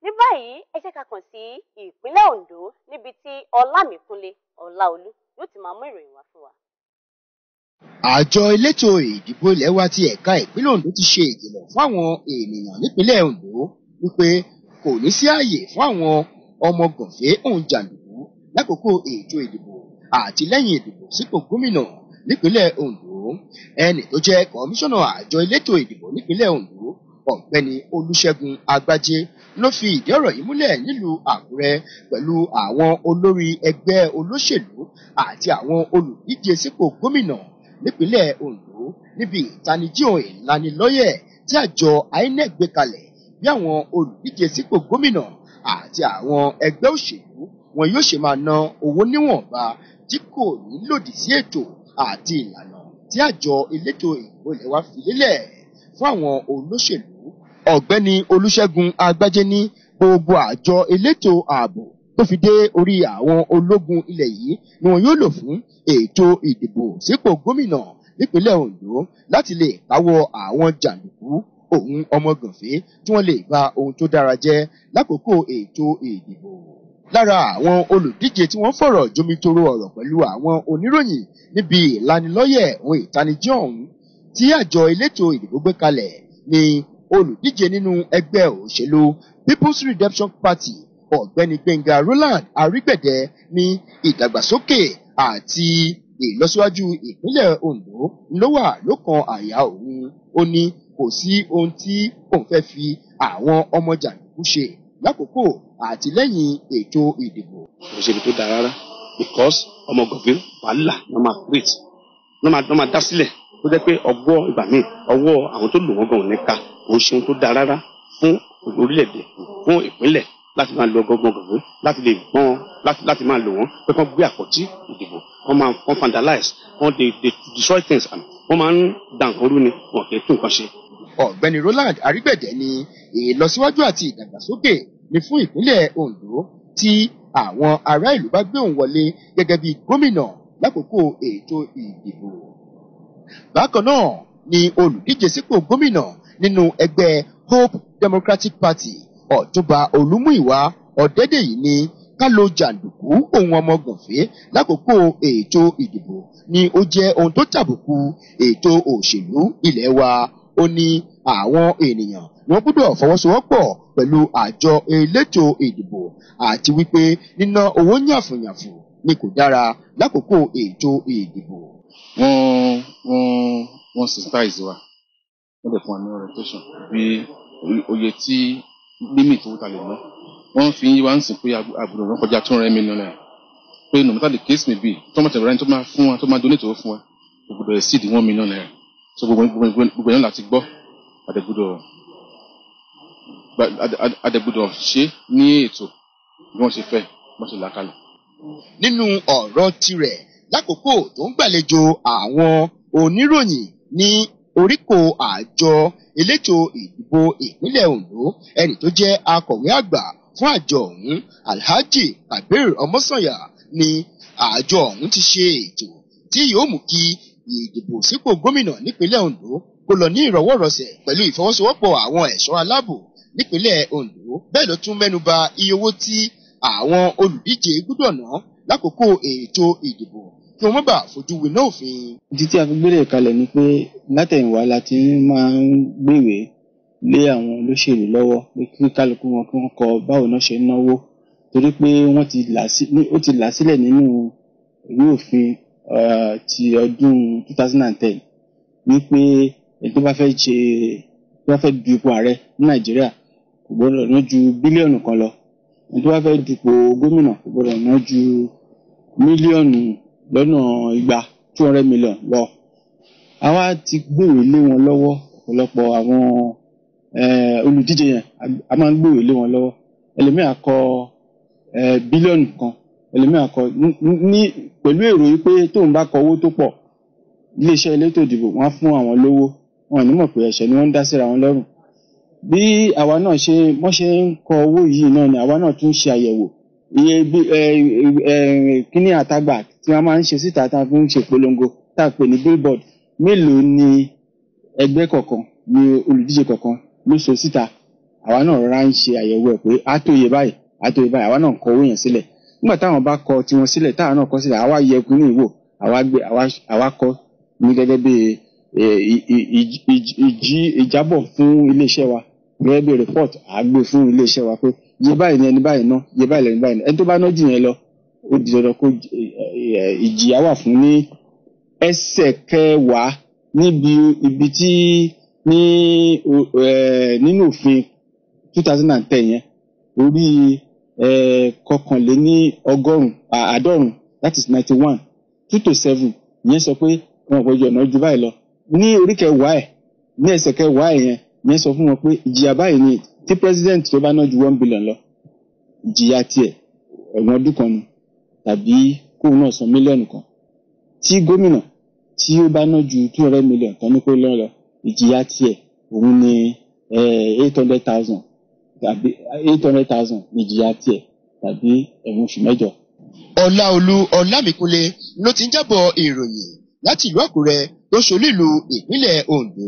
ní báyìí ẹ jẹ́ ká kàn sí ìpínlẹ̀ Ondo níbi tí Ọlámìkúnlé Ọláolú yóò ti máa mú ìròyìn wá fún wa. Àjọ elétò ìdìbò ilẹ̀ wa ti ẹ̀ka ìpínlẹ̀ Ondo ti ṣe ìkìlọ̀ fún àwọn ènìyàn nípínlẹ̀ Ondo wípé kò ní sí ààyè fún àwọn ọmọ gànfẹ́ òun jàǹdùkú lákòókò ètò ìdìbò àti lẹ́yìn ìdìbò sípò gómìnà nípínlẹ̀ Ondo. Ẹni tó jẹ́ kọmíṣánná àjọ elétò ìdìbò nípínlẹ̀ Ondo ọ̀gbẹ́ni Olúṣẹ́gun Agbájé ló fi ìdí ọ̀rọ̀ yìí múlẹ̀ nílùú Àkúrẹ́ pẹ̀lú àwọn olórí ẹgbẹ́ olóṣèlú àti àwọn olùdíje sípò gómìnà nípínlẹ̀ Ondo níbi ìtanijí ìlanilọ́yẹ̀ tí àjọ INEC gbé kalẹ̀ bí àwọn olùdíje sípò gómìnà àti àwọn ẹgbẹ́ òṣèlú wọn yóò ṣe máa ná owó níwọ̀nba tí kò ní lòdì sí ètò àti ìlànà tí àjọ elétò ìdìbò ilẹ̀ wa fi lélẹ̀ fún àwọn olóṣèlú. Ọ̀gbẹ́ni Olúṣẹ́gun Agbájé ní gbogbo àjọ elétò ààbò tó fi dé orí àwọn ológun ilẹ̀ yìí ni wọn yóò lò fún ètò ìdìbò sípò gómìnà nípínlẹ̀ Ondo láti lè káwọ́ àwọn jàǹdùkú òun ọmọ gànfẹ́ tí wọ́n lè ba ohun tó dára jẹ́ lákòókò ètò ìdìbò. Lára àwọn olùdíje tí wọ́n fọ̀rọ̀ jomitoro ọ̀rọ̀ pẹ̀lú àwọn oníròyìn níbi ìlanilọ́yẹ̀ ohun ìtanijí ọ̀hún tí àjọ elétò ìdìbò gbé kalẹ̀ ni olùdíje nínú ẹgbẹ́ òṣèlú People's Redemption Party ọ̀gbẹ́ni Gbẹ́ngà Roland Arígbẹ̀dẹ ní ìdàgbàsókè àti ìlọsíwájú ìpínlẹ̀ Ondo ló wà lọ́kàn àyà òun. Ó ní kò sí ohun tí òun fẹ́ fi àwọn ọmọ jàǹdùkú ṣe lákòókò àti lẹ́yìn ètò ìdìbò. Òṣèlú tó dára rárá because ọmọ gànfẹ́ wàhálà ló máa create ló máa dá sílẹ̀ tó jẹ́ pé ọwọ́ ìgbà míì ọwọ́ àwọn tó lò wọ́n gan ò ní ká òun ṣe ohun tó dára rárá fún orílẹ̀-èdè fún ìpínlẹ̀ láti máa lo ọgọ́gbọ́n gànfẹ́ láti lè gbọ́n láti máa lò wọ́n pé kán gbé àpótí ìdìbò wọ́n vandalize wọ́n destroy things wọ́n máa ń dà nǹkan rú ni wọn kì í tún nǹkan ṣe. Ọ̀gbẹ́ni Roland Arígbẹ̀dẹ ní ìlọsíwájú àti ìdàgbàsókè ni fún ìpínlẹ̀ Ondo tí àwọn ará ìlú bá gbé òun wọlé gẹ́gẹ́ bí gómìnà lákòókò ètò ìdìbò. Bákan náà ni olùdíje sípò gómìnà nínú ẹgbẹ́ Hope Democratic Party Ọ̀túnba Olúmúyìwá Ọ̀dẹ́dẹ̀yí ní ká lo jàǹdùkú òun ọmọ gànfẹ́ lákòókò ètò ìdìbò ni ó jẹ́ ohun tó tàbùkù ètò òṣèlú ilẹ̀ wa. Ó ní àwọn ènìyàn wọ́n gbọ́dọ̀ fọwọ́sowọ́pọ̀ pẹ̀lú àjọ elétò ìdìbò àti wípé níná owó yàfùnyàfù ni kò dára lákòókò ètò ìdìbò. Wọ́n sensitize wa wọ́n lè fún wa ní orientation bí oye tí limit owó ta lè ná wọ́n fi yí wá ń sìn pé àbúrò wọn kọjá 200 million naira pé no matter the case may be tó máa tẹ̀wé tó máa fún wa tó máa donate owó fún wa gbogbo exceed 1 million naira so gbogbo yẹn láti gbọ́ àdẹ̀gbọ́dọ̀ ṣe ní ètò bí wọ́n ṣe fẹ́ wọ́n ṣe là kalẹ̀. Nínú ọ̀rọ̀ tirẹ̀ lákòókò tó ń gbàlejò àwọn oníròyìn ní oríkò àjọ elétò ìdìbò ìpínlẹ̀ Ondo ẹni tó jẹ́ akọ̀wé àgbà fún àjọ ọ̀hún Alhaji Kabir Ọmọ́sànyà ni àjọ ọ̀hún ti ṣe ètò tí yóò mú kí ìdìbò sípò gómìnà nípínlẹ̀ Ondo kó lọ ní ìrọwọ́rọsẹ̀ pẹ̀lú ìfọwọ́sowọ́pọ̀ àwọn ẹ̀ṣọ́ aláàbò nípínlẹ̀ Ondo. Bẹ́ẹ̀ ló tún mẹ́nuba iye owó tí àwọn olùdíje gbọ́dọ̀ ná lákòókò ètò ìdìbò kí wọ́n má bàa fojú winá òfin. Ìdí tí a fi gbélé kalẹ̀ ni pé látẹ̀yìnwá la ti máa ń gbèwé lé àwọn olóṣèlú lọ́wọ́ pé kí kálukú wọn kí wọ́n kọ báwo náà ṣe ń náwó torí pé ó ti là sílẹ̀ nínú ìwé òfin ti ọdún 2010 wípé ẹni tó bá fẹ́ du ipò ààrẹ ní Nàìjíríà kò gbọ́dọ̀ ná ju bílíọ̀nù kan lọ ẹni tó bá fẹ́ dupò gómìnà kò gbọ́dọ̀ ná ju mílíọ̀nù lọ́nà 200 million lọ. Àwa ti gbèrè lé wọn lọ́wọ́ ọ̀pọ̀lọpọ̀ àwọn olùdíje yẹn a máa ń gbèrè lé wọn lọ́wọ́ ẹlòmíà kọ bílíọ̀nù kan ẹlòmíà kọ ní pẹ̀lú èrò yìí pé tóun bá kọ owó tó pọ̀ iléeṣẹ́ elétò ìdìbò wọ́n á fún àwọn lówó wọn ní mọ̀ pé ẹ̀ṣẹ̀ ni wọ́n ń dá síra wọn lọ́rùn. Bí àwa náà wọ́n ṣe ń kọ owó yìí náà ni àwa náà tún ṣe àyẹ̀wò iye kíní àtagbà tí wọ́n máa ń ṣe síta tá a fi ń ṣe polongo tá a pè ní billboard mélòó ni ẹgbẹ́ kọ̀ọ̀kan ni olùdíje kọ̀ọ̀kan ló so síta àwa náà rárá ń ṣe àyẹ̀wò ẹ̀ pé á tó iye báyìí àwa náà kọ owó yẹn sílẹ̀. Nígbà táwọn bá kọ tiwọn sílẹ̀ táwọn náà kọ sílẹ̀ àwa yẹ kínní ìwò àwa kọ ní gẹ́gẹ́ bí ìjábọ̀ fún iléeṣẹ́ wa gẹ́gẹ́ bí report àgbè fún iléeṣẹ́ wa pé iye báyìí ni ẹni báyìí ná iye báyìí lẹni báyìí ná ẹni tó bá ná jù yẹn lọ ó di dandan kó ìjìyà wà fún ní ẹsẹ̀ kẹwàá níbi ibi tí nínú òfin 2010 yẹn orí kọkànléní àádọ́rùn that is 91 2-7 yẹn sọ pé wọn kò jọ ọ̀nà ju báyìí lọ ní orí kẹwàá ẹ̀ ní ẹsẹ̀ kẹwàá ẹ̀ yẹn sọ fún wọn pé ìjìyà báyìí ni tí president tó bá ná ju 1 billion lọ ìjìyà tiẹ̀ ẹ̀wọ̀n ọdún kan ni tàbí kóun náà san mílíọ̀nù kan tí gómìnà tí ó bá ná ju 200 million tán ní kó lọ ìjìyà tiẹ̀ òun ni 800,000 tàbí 800,000 ní ìjìyà tiẹ̀ tàbí ẹ̀wọ̀n oṣù mẹ́jọ. Ọláolú Ọlámìkúnlé ló ti ń jábọ̀ ìròyìn láti ìlú Àkúrẹ́ tó ṣolú ìlú ìpínlẹ̀ Oǹdó.